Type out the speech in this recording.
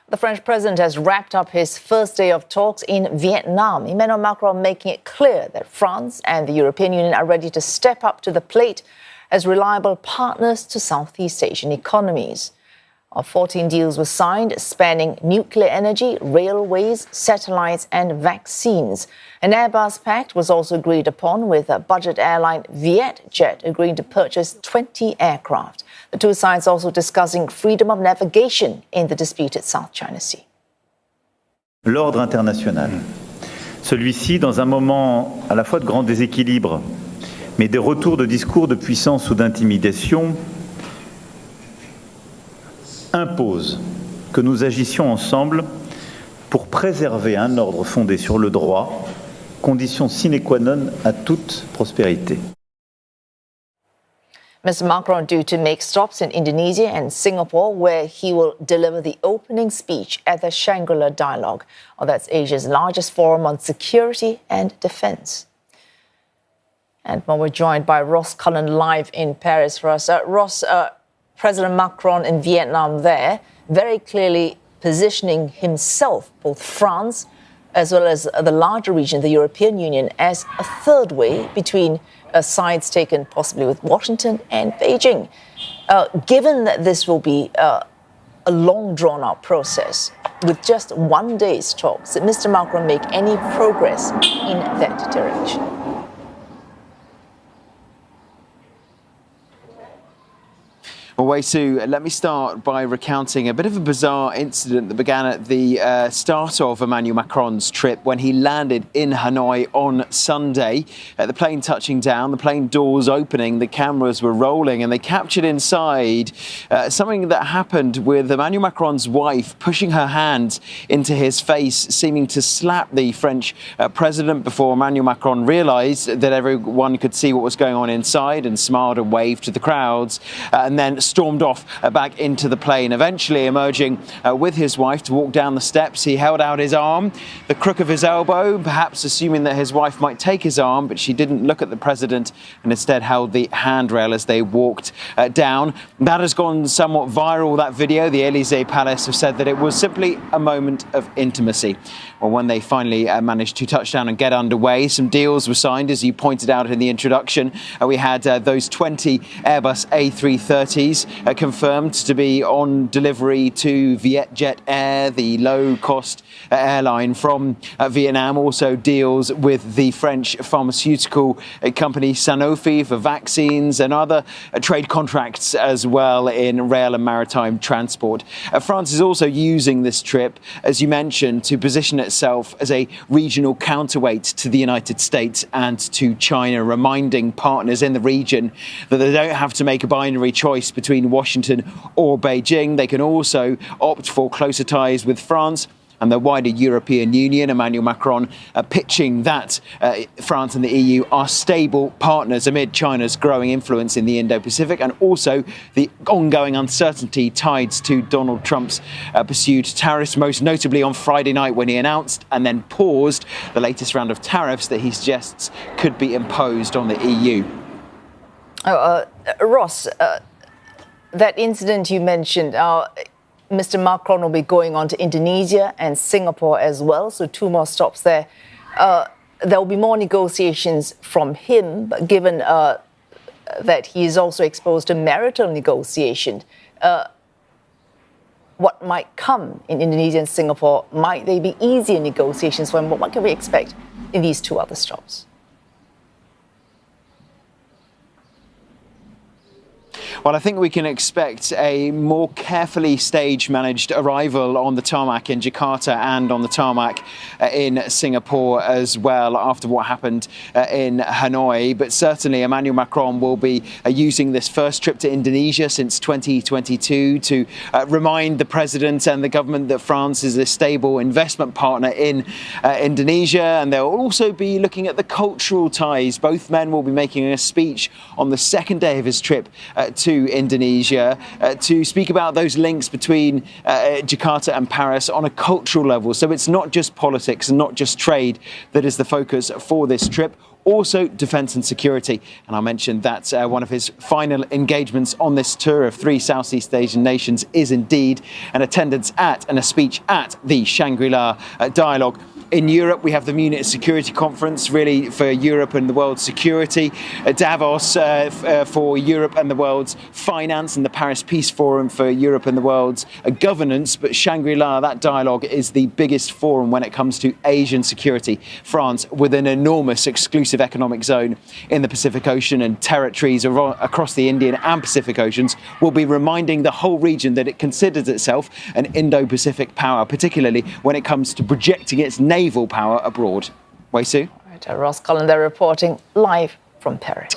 The French president has wrapped up his first day of talks in Vietnam. Emmanuel Macron making it clear that France and the European Union are ready to step up to the plate as reliable partners to Southeast Asian economies. 14 deals were signed, spanning nuclear energy, railways, satellites and vaccines. An Airbus pact was also agreed upon, with budget airline Vietjet agreeing to purchase 20 aircraft. The two sides also discussing freedom of navigation in the disputed South China Sea. L'ordre international. Celui-ci, dans un moment à la fois de grand déséquilibre, mais des retours de discours de puissance ou d'intimidation, impose que nous agissions ensemble pour préserver un ordre fondé sur le droit, condition sine qua non à toute prospérité. Mr. Macron due to make stops in Indonesia and Singapore, where he will deliver the opening speech at the Shangri-La Dialogue. That's Asia's largest forum on security and defence. And we're joined by Ross Cullen live in Paris for us. Ross, President Macron in Vietnam there, very clearly positioning himself, both France as well as the larger region, the European Union, as a third way between sides taken possibly with Washington and Beijing. Given that this will be a long drawn-out process with just one day's talks, did Mr. Macron make any progress in that direction? Well, Wei Su, let me start by recounting a bit of a bizarre incident that began at the start of Emmanuel Macron's trip when he landed in Hanoi on Sunday. The plane touching down, the plane doors opening, the cameras were rolling, and they captured inside something that happened with Emmanuel Macron's wife pushing her hand into his face, seeming to slap the French president before Emmanuel Macron realised that everyone could see what was going on inside and smiled and waved to the crowds, and then stormed off back into the plane, eventually emerging with his wife to walk down the steps. He held out his arm, the crook of his elbow, perhaps assuming that his wife might take his arm, but she didn't look at the president and instead held the handrail as they walked down. That has gone somewhat viral, that video. The Élysée Palace have said that it was simply a moment of intimacy. Well, when they finally managed to touch down and get underway, some deals were signed, as you pointed out in the introduction. We had those 20 Airbus A330s confirmed to be on delivery to Vietjet Air, the low-cost airline from Vietnam. Also deals with the French pharmaceutical company Sanofi for vaccines and other trade contracts as well in rail and maritime transport. France is also using this trip, as you mentioned, to position itself as a regional counterweight to the United States and to China, reminding partners in the region that they don't have to make a binary choice between Washington or Beijing. They can also opt for closer ties with France and the wider European Union. Emmanuel Macron pitching that France and the EU are stable partners amid China's growing influence in the Indo-Pacific, and also the ongoing uncertainty tied to Donald Trump's pursued tariffs, most notably on Friday night when he announced and then paused the latest round of tariffs that he suggests could be imposed on the EU. Ross, that incident you mentioned, Mr. Macron will be going on to Indonesia and Singapore as well, so two more stops there. There will be more negotiations from him, but given that he is also exposed to marital negotiation, what might come in Indonesia and Singapore? Might they be easier negotiations for him? What can we expect in these two other stops? Well, I think we can expect a more carefully stage-managed arrival on the tarmac in Jakarta and on the tarmac in Singapore as well after what happened in Hanoi. But certainly Emmanuel Macron will be using this first trip to Indonesia since 2022 to remind the president and the government that France is a stable investment partner in Indonesia. And they'll also be looking at the cultural ties. Both men will be making a speech on the second day of his trip to Indonesia to speak about those links between Jakarta and Paris on a cultural level. So it's not just politics and not just trade that is the focus for this trip. also defence and security. And I mentioned that one of his final engagements on this tour of 3 Southeast Asian nations is indeed an attendance at and a speech at the Shangri-La dialogue. In Europe, we have the Munich Security Conference, really for Europe and the world's security. Davos for Europe and the world's finance, and the Paris Peace Forum for Europe and the world's governance. But Shangri-La, that dialogue, is the biggest forum when it comes to Asian security. France, with an enormous exclusive economic zone in the Pacific Ocean and territories across the Indian and Pacific Oceans, will be reminding the whole region that it considers itself an Indo-Pacific power, particularly when it comes to projecting its naval power abroad. Wei Su? Right, Ross Cullen there reporting live from Paris.